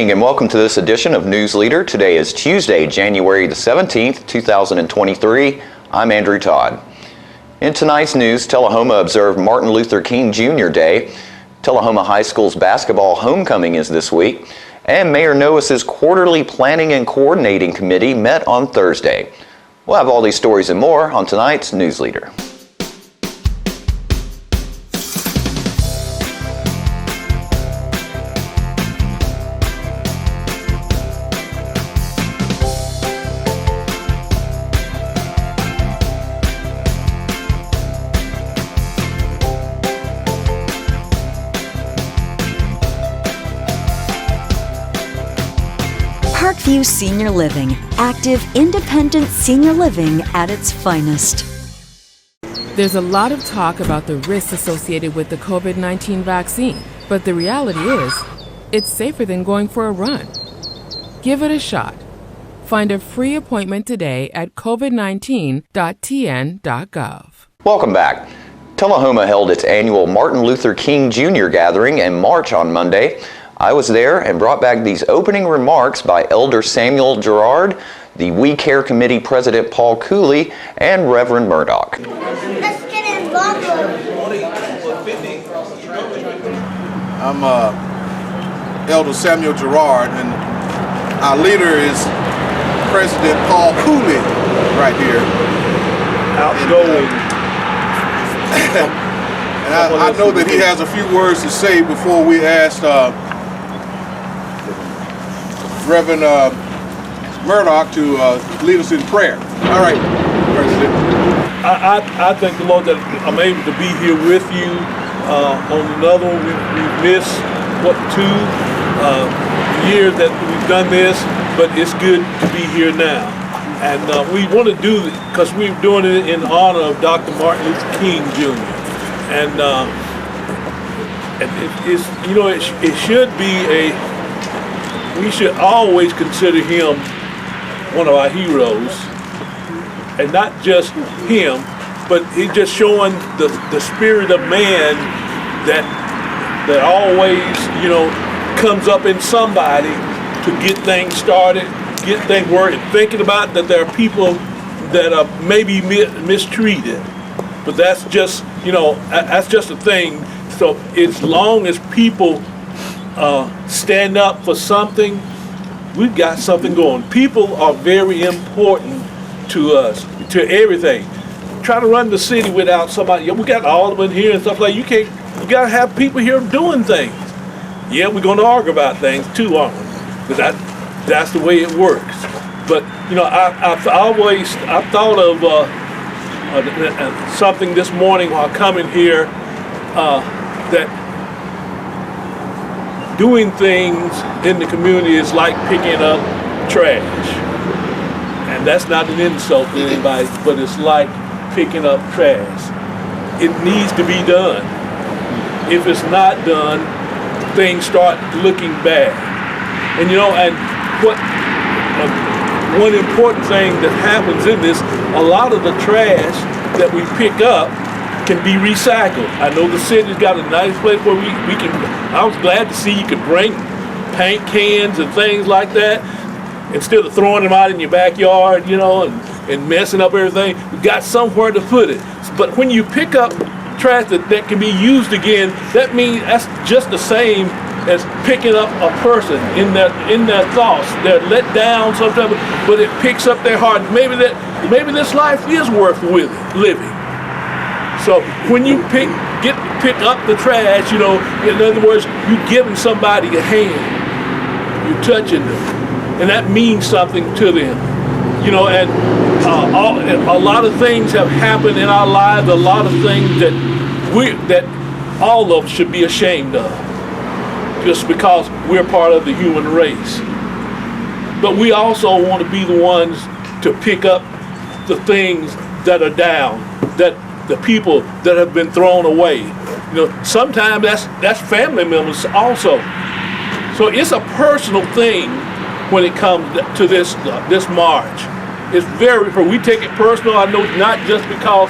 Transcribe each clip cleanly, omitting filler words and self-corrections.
morning and welcome to this edition of News Leader. Today is Tuesday, January the 17th, 2023. I'm Andrew Todd. In tonight's news, Tullahoma observed Martin Luther King Jr. Day. Tullahoma High School's basketball homecoming is this week, and Mayor Noah's quarterly planning and coordinating committee met on Thursday. We'll have all these stories and more on tonight's News Leader. Parkview Senior Living, active, independent senior living at its finest. There's a lot of talk about the risks associated with the COVID-19 vaccine, but the reality is, it's safer than going for a run. Give it a shot. Find a free appointment today at covid19.tn.gov. Welcome back. Tullahoma held its annual Martin Luther King Jr. gathering and march on Monday. I was there and brought back these opening remarks by Elder Samuel Gerard, the We Care Committee President Paul Cooley, and Reverend Murdoch. Let's get involved. I'm Elder Samuel Gerard, and our leader is President Paul Cooley right here. Outgoing. And I know that he has a few words to say before we ask Reverend Murdoch to lead us in prayer. All right, President. I thank the Lord that I'm able to be here with you on another one. We've missed, 2 years that we've done this, but it's good to be here now. And we want to do it because we're doing it in honor of Dr. Martin Luther King Jr. And it should be we should always consider him one of our heroes, and not just him, but he's just showing the spirit of man that always, comes up in somebody to get things started, get things working, thinking about that there are people that are maybe mistreated, but that's just, that's just a thing. So as long as people stand up for something, we've got something going. People are very important to us, to everything. Try to run the city without somebody. We got aldermen here and stuff like you can't. You got to have people here doing things. Yeah, we're going to argue about things too, aren't we? Because that's the way it works. But I've thought of something this morning while coming here that. Doing things in the community is like picking up trash. And that's not an insult to anybody, but it's like picking up trash. It needs to be done. If it's not done, things start looking bad. And one important thing that happens in this, a lot of the trash that we pick up can be recycled. I know the city's got a nice place where we can. I was glad to see you could bring paint cans and things like that instead of throwing them out in your backyard, and messing up everything. We got somewhere to put it. But when you pick up trash that can be used again, that means that's just the same as picking up a person in their thoughts. They're let down sometimes, but it picks up their heart. Maybe this life is worth living. So when you pick up the trash, in other words, you're giving somebody a hand. You're touching them, and that means something to them. And a lot of things have happened in our lives. A lot of things that all of us should be ashamed of, just because we're part of the human race. But we also want to be the ones to pick up the things that are down, that the people that have been thrown away. Sometimes that's family members also. So it's a personal thing when it comes to this march. It's we take it personal. I know not just because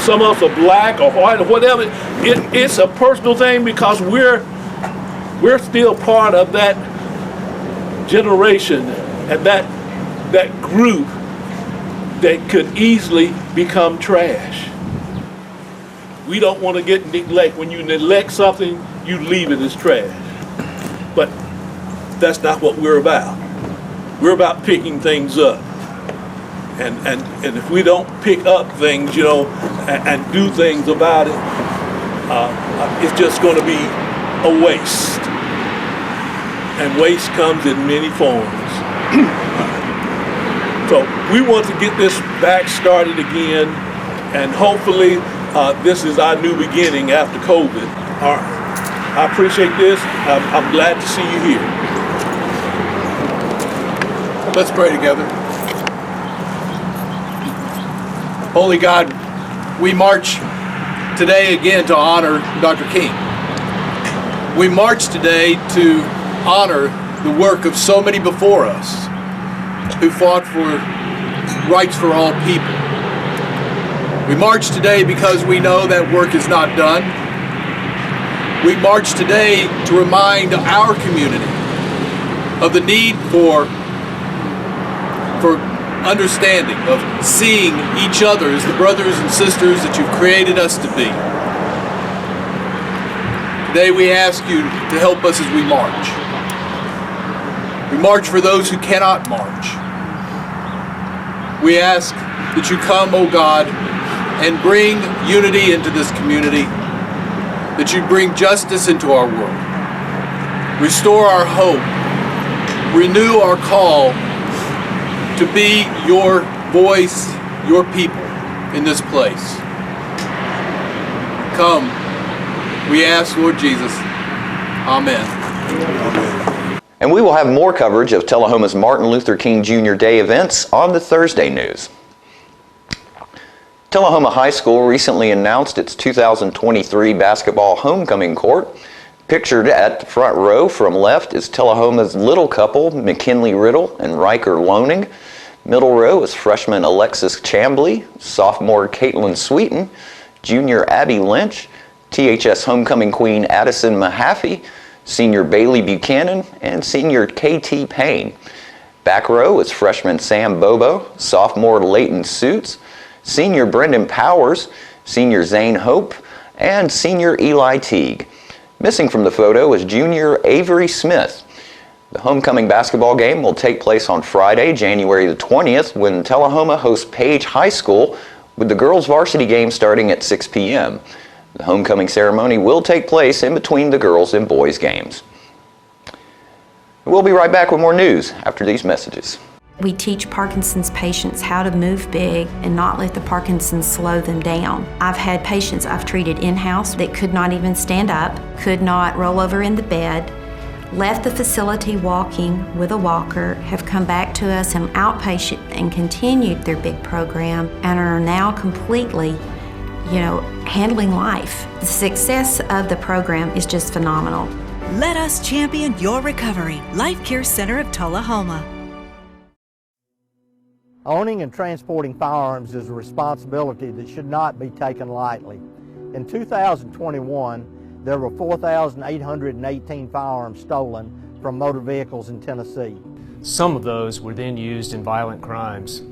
some of us are black or white or whatever. It's a personal thing because we're still part of that generation and that group that could easily become trash. We don't want to get neglect. When you neglect something, you leave it as trash. But that's not what we're about. We're about picking things up. And if we don't pick up things, and do things about it, it's just going to be a waste. And waste comes in many forms. So we want to get this back started again, and hopefully this is our new beginning after COVID. All right. I appreciate this. I'm glad to see you here. Let's pray together. Holy God, we march today again to honor Dr. King. We march today to honor the work of so many before us who fought for rights for all people. We march today because we know that work is not done. We march today to remind our community of the need for understanding, of seeing each other as the brothers and sisters that you've created us to be. Today we ask you to help us as we march. We march for those who cannot march. We ask that you come, O God, and bring unity into this community, that you bring justice into our world, restore our hope, renew our call to be your voice, your people in this place. Come, we ask, Lord Jesus. Amen. And we will have more coverage of Tullahoma's Martin Luther King Jr. Day events on the Thursday news. Tullahoma High School recently announced its 2023 basketball homecoming court. Pictured at the front row from left is Tullahoma's little couple, McKinley Riddle and Riker Loaning. Middle row is freshman Alexis Chambly, sophomore Caitlin Sweeten, junior Abby Lynch, THS homecoming queen Addison Mahaffey, senior Bailey Buchanan, and senior KT Payne. Back row is freshman Sam Bobo, sophomore Leighton Suits, senior Brendan Powers, senior Zane Hope, and senior Eli Teague. Missing from the photo is junior Avery Smith. The homecoming basketball game will take place on Friday, January the 20th, when Tullahoma hosts Page High School, with the girls' varsity game starting at 6 p.m. The homecoming ceremony will take place in between the girls' and boys' games. We'll be right back with more news after these messages. We teach Parkinson's patients how to move big and not let the Parkinson's slow them down. I've had patients I've treated in-house that could not even stand up, could not roll over in the bed, left the facility walking with a walker, have come back to us in outpatient and continued their big program and are now completely, handling life. The success of the program is just phenomenal. Let us champion your recovery. Life Care Center of Tullahoma. Owning and transporting firearms is a responsibility that should not be taken lightly. In 2021, there were 4,818 firearms stolen from motor vehicles in Tennessee. Some of those were then used in violent crimes.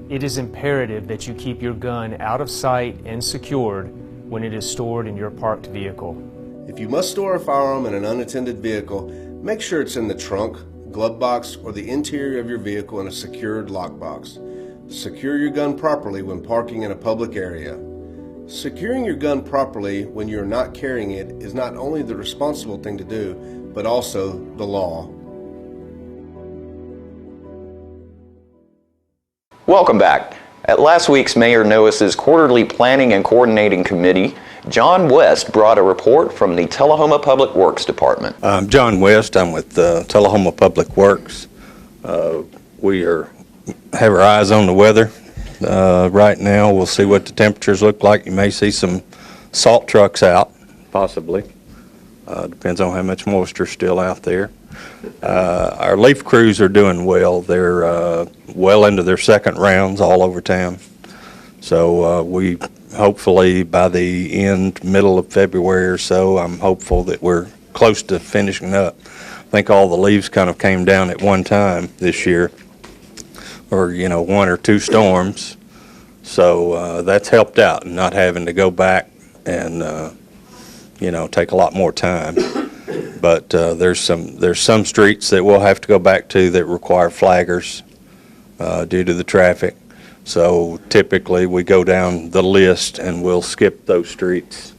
It is imperative that you keep your gun out of sight and secured when it is stored in your parked vehicle. If you must store a firearm in an unattended vehicle, make sure it's in the trunk, glove box, or the interior of your vehicle in a secured lockbox. Secure your gun properly when parking in a public area. Securing your gun properly when you're not carrying it is not only the responsible thing to do, but also the law. Welcome back. At last week's Mayor Noah's quarterly planning and coordinating committee, John West brought a report from the Tullahoma Public Works Department. I'm John West. I'm with Tullahoma Public Works. We have our eyes on the weather. Right now, we'll see what the temperatures look like. You may see some salt trucks out, possibly. Depends on how much moisture is still out there. Our leaf crews are doing well. They're well into their second rounds all over town. So we hopefully by the middle of February or so, I'm hopeful that we're close to finishing up. think all the leaves kind of came down at one time this year, or, you know, one or two storms. So that's helped out, not having to go back and, you know, take a lot more time. But there's some streets that we'll have to go back to that require flaggers due to the traffic. So typically we go down the list and we'll skip those streets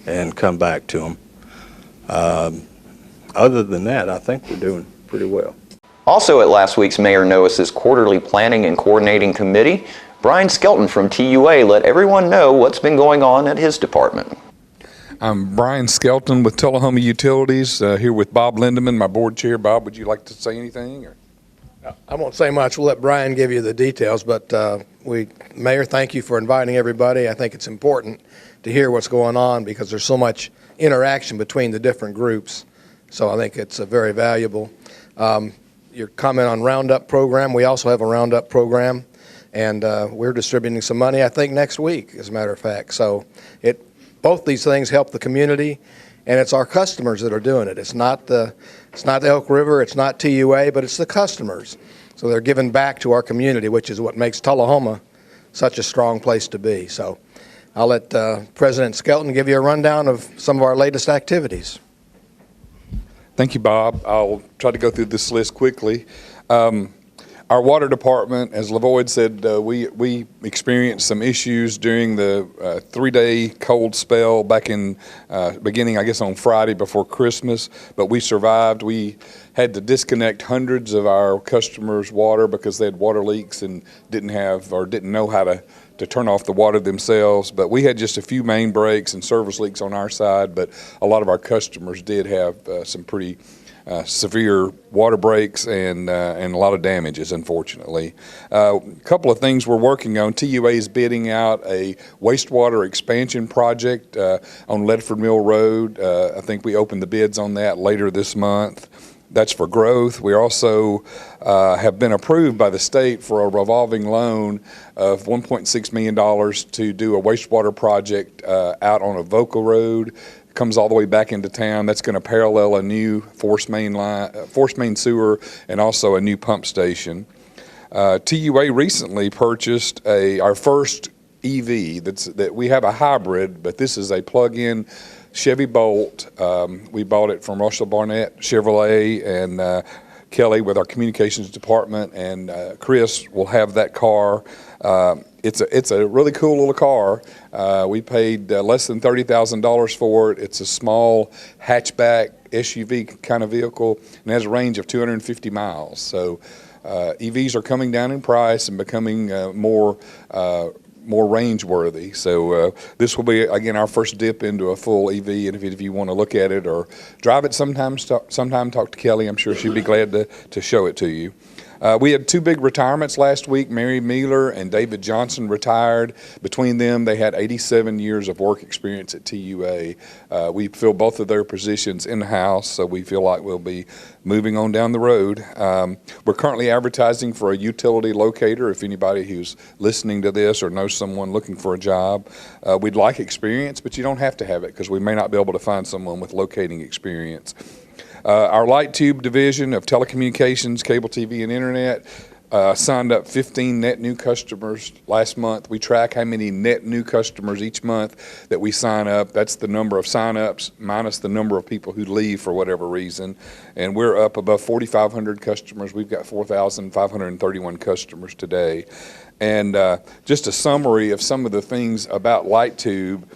and come back to them. Other than that, I think we're doing pretty well. Also at last week's Mayor Noah's quarterly planning and coordinating committee, Brian Skelton from TUA let everyone know what's been going on at his department. I'm Brian Skelton with Tullahoma Utilities, here with Bob Lindeman, my board chair. Bob, would you like to say anything? Or? I won't say much. We'll let Brian give you the details, but Mayor, thank you for inviting everybody. I think it's important to hear what's going on because there's so much interaction between the different groups. So I think it's very valuable. Your comment on Roundup program, we also have a Roundup program, and we're distributing some money, I think, next week, as a matter of fact. So both these things help the community, and it's our customers that are doing it. It's not the Elk River, it's not TUA, but it's the customers. So they're giving back to our community, which is what makes Tullahoma such a strong place to be. So I'll let President Skelton give you a rundown of some of our latest activities. Thank you, Bob. I'll try to go through this list quickly. Our water department, as LaVoyd said, we experienced some issues during the 3-day cold spell back in beginning, I guess, on Friday before Christmas, but we survived. We had to disconnect hundreds of our customers' water because they had water leaks and didn't know how to turn off the water themselves. But we had just a few main breaks and service leaks on our side, but a lot of our customers did have some pretty severe water breaks and a lot of damages, unfortunately. A couple of things we're working on. TUA is bidding out a wastewater expansion project on Ledford Mill Road. I think we open the bids on that later this month. That's for growth. We also have been approved by the state for a revolving loan of $1.6 million to do a wastewater project out on Avoca Road. Comes all the way back into town. That's going to parallel a new force main sewer, and also a new pump station. TUA recently purchased our first EV. That we have a hybrid, but this is a plug-in Chevy Bolt. We bought it from Russell Barnett Chevrolet, and Kelly with our communications department, and Chris will have that car. It's a really cool little car. We paid less than $30,000 for it. It's a small hatchback SUV kind of vehicle and has a range of 250 miles. So EVs are coming down in price and becoming more range worthy. So this will be, again, our first dip into a full EV, and if you want to look at it or drive it sometime talk to Kelly. I'm sure she'd be glad to show it to you. We had two big retirements last week. Mary Mealer and David Johnson retired. Between them, they had 87 years of work experience at TUA. We fill both of their positions in-house, so we feel like we'll be moving on down the road. We're currently advertising for a utility locator. If anybody who's listening to this or knows someone looking for a job, we'd like experience, but you don't have to have it because we may not be able to find someone with locating experience. Our Light Tube division of telecommunications, cable TV, and internet signed up 15 net new customers last month. We track how many net new customers each month that we sign up. That's the number of sign-ups minus the number of people who leave for whatever reason. And we're up above 4,500 customers. We've got 4,531 customers today. And just a summary of some of the things about Light Tube.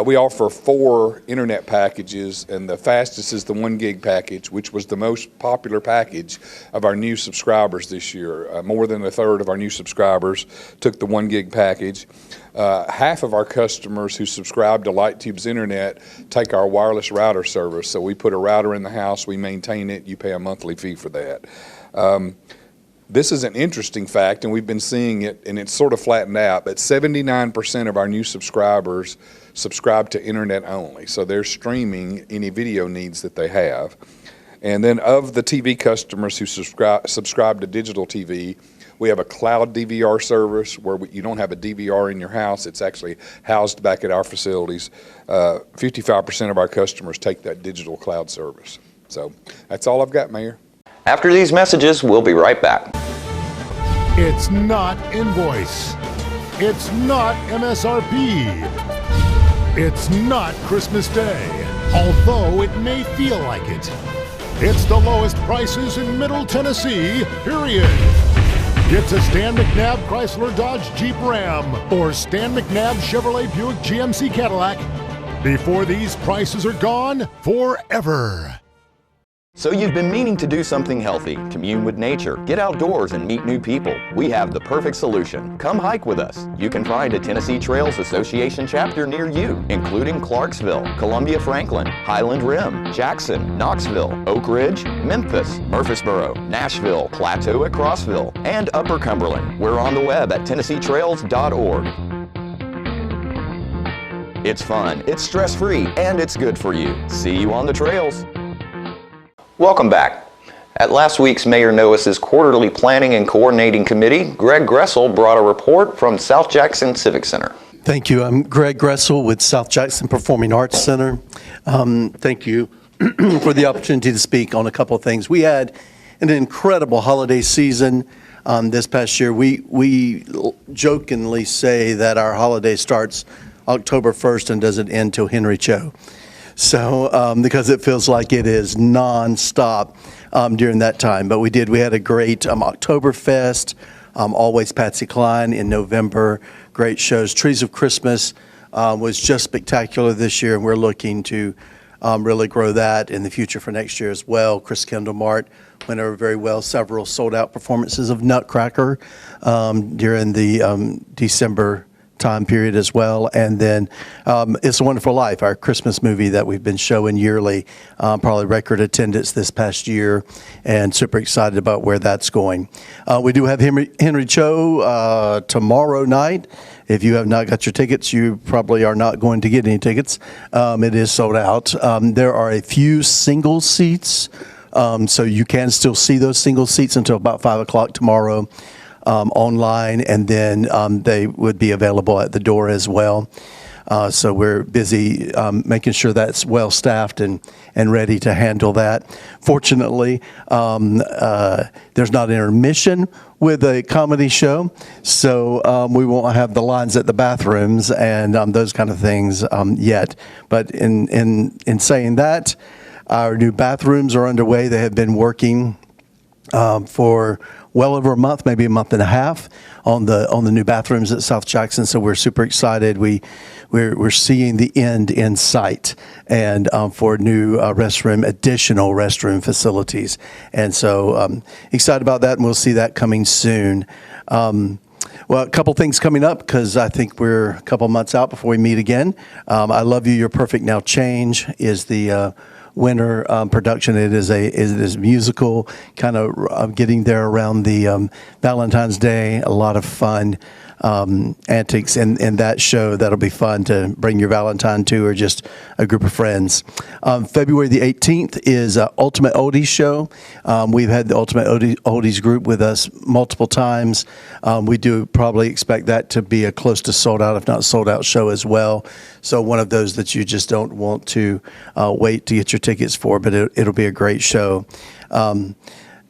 We offer 4 internet packages, and the fastest is the 1 gig package, which was the most popular package of our new subscribers this year. More than a third of our new subscribers took the 1 gig package. Half of our customers who subscribe to Light Tube's internet take our wireless router service. So we put a router in the house, we maintain it, you pay a monthly fee for that. This is an interesting fact, and we've been seeing it, and it's sort of flattened out, but 79% of our new subscribers subscribe to internet only. So they're streaming any video needs that they have. And then of the TV customers who subscribe to digital TV, we have a cloud DVR service where you don't have a DVR in your house. It's actually housed back at our facilities. 55% of our customers take that digital cloud service. So that's all I've got, Mayor. After these messages, we'll be right back. It's not invoice. It's not MSRP. It's not Christmas Day, although it may feel like it. It's the lowest prices in Middle Tennessee, period. Get to Stan McNabb Chrysler Dodge Jeep Ram or Stan McNabb Chevrolet Buick GMC Cadillac before these prices are gone forever. So you've been meaning to do something healthy, commune with nature, get outdoors and meet new people. We have the perfect solution. Come hike with us. You can find a Tennessee Trails Association chapter near you, including Clarksville, Columbia Franklin, Highland Rim, Jackson, Knoxville, Oak Ridge, Memphis, Murfreesboro, Nashville, Plateau at Crossville, and Upper Cumberland. We're on the web at TennesseeTrails.org. It's fun, it's stress-free, and it's good for you. See you on the trails. Welcome back. At last week's Mayor Noah's Quarterly Planning and Coordinating Committee, Greg Gressel brought a report from South Jackson Civic Center. Thank you. I'm Greg Gressel with South Jackson Performing Arts Center. Thank you for the opportunity to speak on a couple of things. We had an incredible holiday season this past year. We jokingly say that our holiday starts October 1st and doesn't end till Henry Cho. So, because it feels like it is nonstop during that time. But we had a great Oktoberfest, Always Patsy Cline in November, great shows. Trees of Christmas was just spectacular this year, and we're looking to really grow that in the future for next year as well. Chris Kendall-Mart went over very well. Several sold-out performances of Nutcracker during the December time period as well. And then It's a Wonderful Life, our Christmas movie that we've been showing yearly, probably record attendance this past year, and super excited about where that's going. We do have Henry Cho tomorrow night. If you have not got your tickets, you probably are not going to get any tickets. It is sold out. There are a few single seats, so you can still see those single seats until about 5 o'clock tomorrow. Online, and then they would be available at the door as well. So we're busy making sure that's well staffed and ready to handle that. Fortunately, there's not intermission with a comedy show, so we won't have the lines at the bathrooms and those kind of things yet. But in saying that, our new bathrooms are underway. They have been working for well over a month, maybe a month and a half, on the new bathrooms at South Jackson. So we're super excited. We're seeing the end in sight, and for new additional restroom facilities. And so excited about that, and we'll see that coming soon. Well, a couple things coming up, because I think we're a couple months out before we meet again. I Love You, You're Perfect Now Change is the winter production. It is a musical, kind of getting there around the Valentine's Day. A lot of fun antics in that show. That'll be fun to bring your Valentine to, or just a group of friends. February the 18th is Ultimate Oldies Show. We've had the Ultimate Oldies group with us multiple times. We do probably expect that to be a close to sold out, if not sold out, show as well. So one of those that you just don't want to wait to get your tickets for, but it'll be a great show.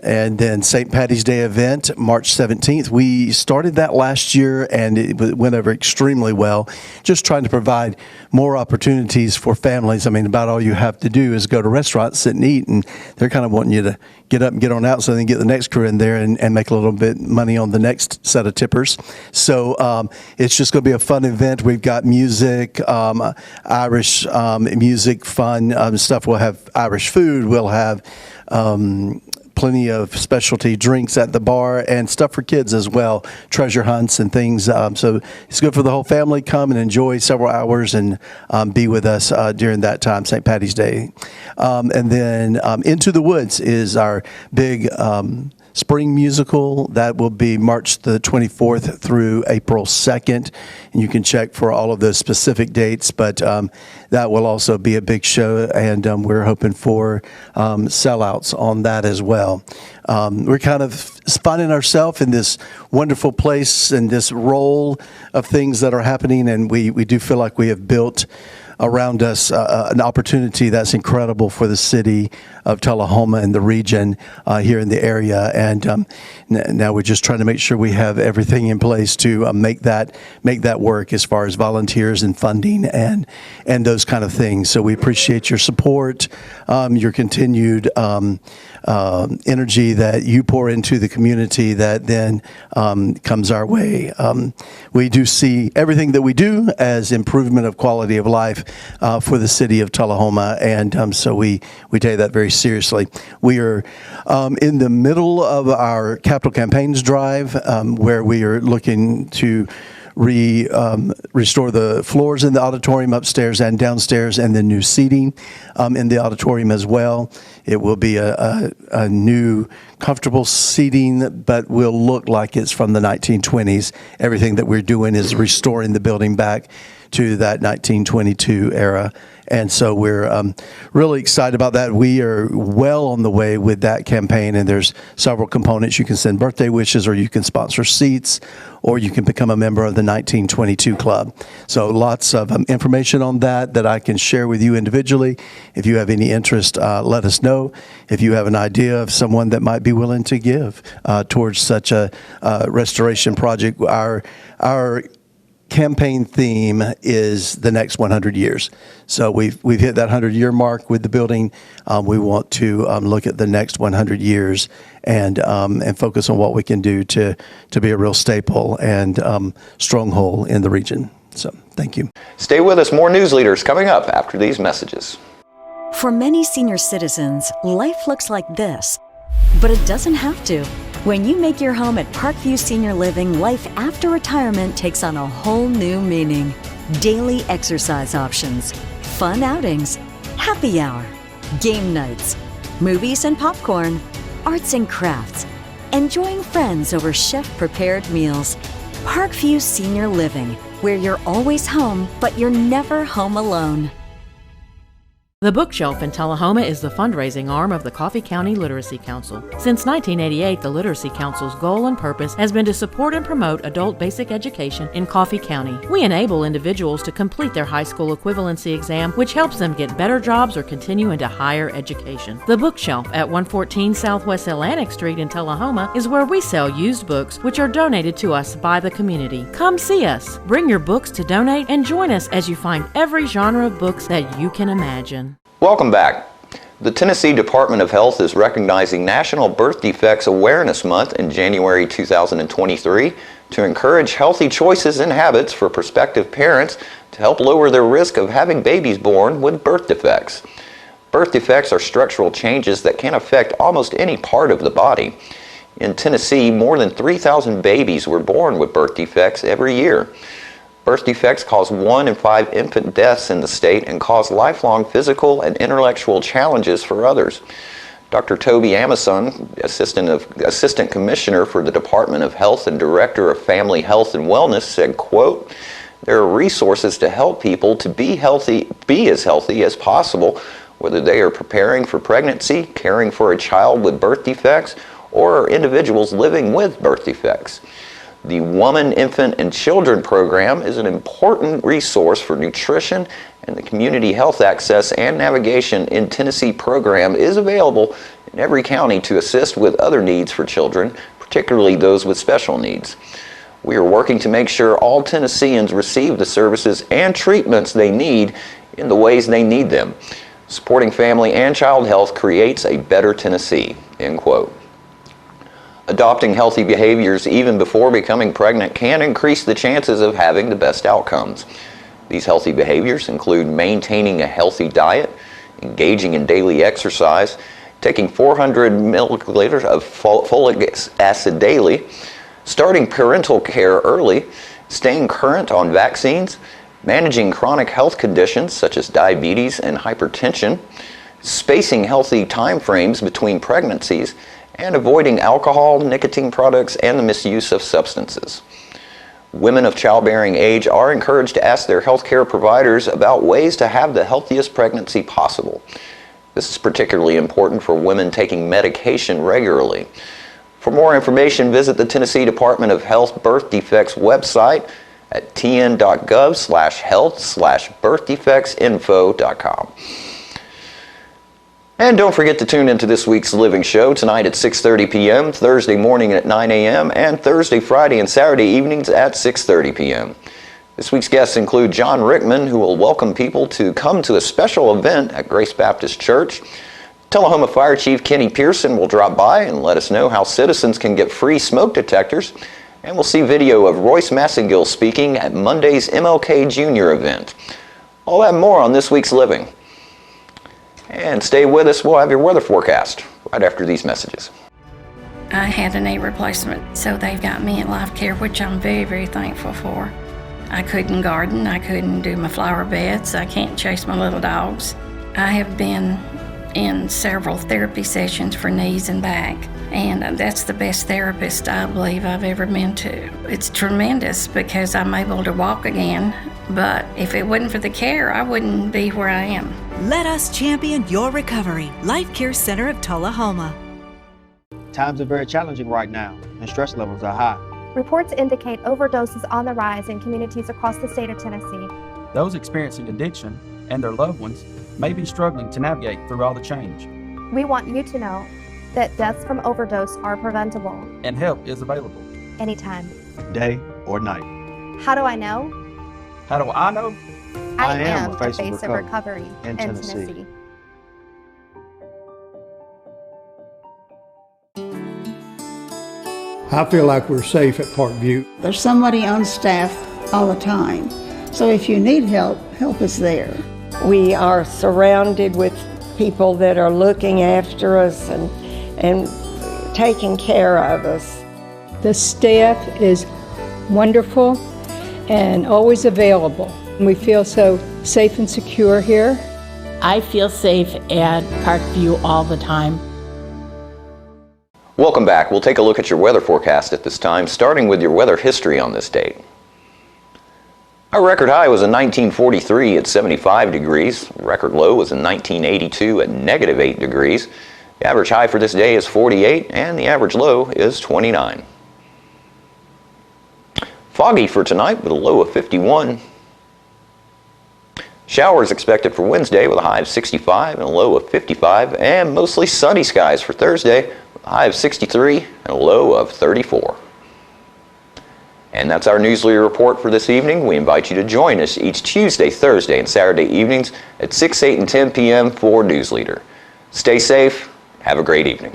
And then St. Patty's Day event, March 17th. We started that last year, and it went over extremely well. Just trying to provide more opportunities for families. I mean, about all you have to do is go to restaurants, sit and eat, and they're kind of wanting you to get up and get on out so they can get the next crew in there and make a little bit money on the next set of tippers. So it's just going to be a fun event. We've got music, Irish music, fun stuff. We'll have Irish food. We'll have plenty of specialty drinks at the bar, and stuff for kids as well, treasure hunts and things. So it's good for the whole family. Come and enjoy several hours and be with us during that time, St. Patty's Day. And then Into the Woods is our big spring musical. That will be March the 24th through April 2nd. And you can check for all of those specific dates, but that will also be a big show, and we're hoping for sellouts on that as well. We're kind of finding ourselves in this wonderful place and this role of things that are happening, and we do feel like we have built around us, an opportunity that's incredible for the city of Tullahoma and the region here in the area. And now we're just trying to make sure we have everything in place to make that work as far as volunteers and funding and those kind of things. So we appreciate your support, your continued energy that you pour into the community that then comes our way. We do see everything that we do as improvement of quality of life for the city of Tullahoma, and so we take that very seriously. We are in the middle of our capital campaigns drive, where we are looking to restore the floors in the auditorium upstairs and downstairs, and then new seating in the auditorium as well. It will be a new, comfortable seating, but will look like it's from the 1920s. Everything that we're doing is restoring the building back to that 1922 era. And so we're really excited about that. We are well on the way with that campaign, and there's several components. You can send birthday wishes, or you can sponsor seats, or you can become a member of the 1922 Club. So lots of information on that I can share with you individually. If you have any interest, let us know. If you have an idea of someone that might be willing to give towards such a restoration project, our campaign theme is the next 100 years. So we've hit that 100-year mark with the building. We want to look at the next 100 years and focus on what we can do to be a real staple and stronghold in the region. So thank you. Stay with us. More news leaders coming up after these messages. For many senior citizens, life looks like this, but it doesn't have to. When you make your home at Parkview Senior Living, life after retirement takes on a whole new meaning. Daily exercise options, fun outings, happy hour, game nights, movies and popcorn, arts and crafts, enjoying friends over chef-prepared meals. Parkview Senior Living, where you're always home, but you're never home alone. The Bookshelf in Tullahoma is the fundraising arm of the Coffee County Literacy Council. Since 1988, the Literacy Council's goal and purpose has been to support and promote adult basic education in Coffee County. We enable individuals to complete their high school equivalency exam, which helps them get better jobs or continue into higher education. The Bookshelf at 114 Southwest Atlantic Street in Tullahoma is where we sell used books, which are donated to us by the community. Come see us, bring your books to donate, and join us as you find every genre of books that you can imagine. Welcome back. The Tennessee Department of Health is recognizing National Birth Defects Awareness Month in January 2023 to encourage healthy choices and habits for prospective parents to help lower their risk of having babies born with birth defects. Birth defects are structural changes that can affect almost any part of the body. In Tennessee, more than 3,000 babies were born with birth defects every year. Birth defects cause 1 in 5 infant deaths in the state and cause lifelong physical and intellectual challenges for others. Dr. Toby Amason, Assistant Commissioner for the Department of Health and Director of Family Health and Wellness, said, quote, "There are resources to help people to be as healthy as possible, whether they are preparing for pregnancy, caring for a child with birth defects, or are individuals living with birth defects. The Woman, Infant, and Children program is an important resource for nutrition, and the Community Health Access and Navigation in Tennessee program is available in every county to assist with other needs for children, particularly those with special needs. We are working to make sure all Tennesseans receive the services and treatments they need in the ways they need them. Supporting family and child health creates a better Tennessee," end quote. Adopting healthy behaviors even before becoming pregnant can increase the chances of having the best outcomes. These healthy behaviors include maintaining a healthy diet, engaging in daily exercise, taking 400 milliliters of folic acid daily, starting parental care early, staying current on vaccines, managing chronic health conditions such as diabetes and hypertension, spacing healthy time frames between pregnancies, and avoiding alcohol, nicotine products, and the misuse of substances. Women of childbearing age are encouraged to ask their healthcare providers about ways to have the healthiest pregnancy possible. This is particularly important for women taking medication regularly. For more information, visit the Tennessee Department of Health Birth Defects website at tn.gov/health/birthdefectsinfo.com. And don't forget to tune into this week's Living Show tonight at 6:30 p.m., Thursday morning at 9 a.m., and Thursday, Friday, and Saturday evenings at 6:30 p.m. This week's guests include John Rickman, who will welcome people to come to a special event at Grace Baptist Church. Tullahoma Fire Chief Kenny Pearson will drop by and let us know how citizens can get free smoke detectors. And we'll see video of Royce Massengill speaking at Monday's MLK Jr. event. All that and more on this week's Living. And stay with us, we'll have your weather forecast right after these messages. I had a knee replacement, so they've got me in life care, which I'm very, very thankful for. I couldn't garden, I couldn't do my flower beds, I can't chase my little dogs. I have been in several therapy sessions for knees and back, and that's the best therapist I believe I've ever been to. It's tremendous because I'm able to walk again, but if it wasn't for the care, I wouldn't be where I am. Let us champion your recovery. Life Care Center of Tullahoma. Times are very challenging right now, and stress levels are high. Reports indicate overdoses on the rise in communities across the state of Tennessee. Those experiencing addiction and their loved ones may be struggling to navigate through all the change. We want you to know that deaths from overdose are preventable. And help is available. Anytime. Day or night. How do I know? How do I know? I am the face of recovery in Tennessee. I feel like we're safe at Parkview. There's somebody on staff all the time. So if you need help, help is there. We are surrounded with people that are looking after us and taking care of us. The staff is wonderful and always available. We feel so safe and secure here. I feel safe at Parkview all the time. Welcome back. We'll take a look at your weather forecast at this time, starting with your weather history on this date. Our record high was in 1943 at 75 degrees. Record low was in 1982 at -8 degrees. The average high for this day is 48 and the average low is 29. Foggy for tonight with a low of 51. Showers expected for Wednesday with a high of 65 and a low of 55, and mostly sunny skies for Thursday with a high of 63 and a low of 34. And that's our News Leader Report for this evening. We invite you to join us each Tuesday, Thursday, and Saturday evenings at 6, 8, and 10 p.m. for News Leader. Stay safe. Have a great evening.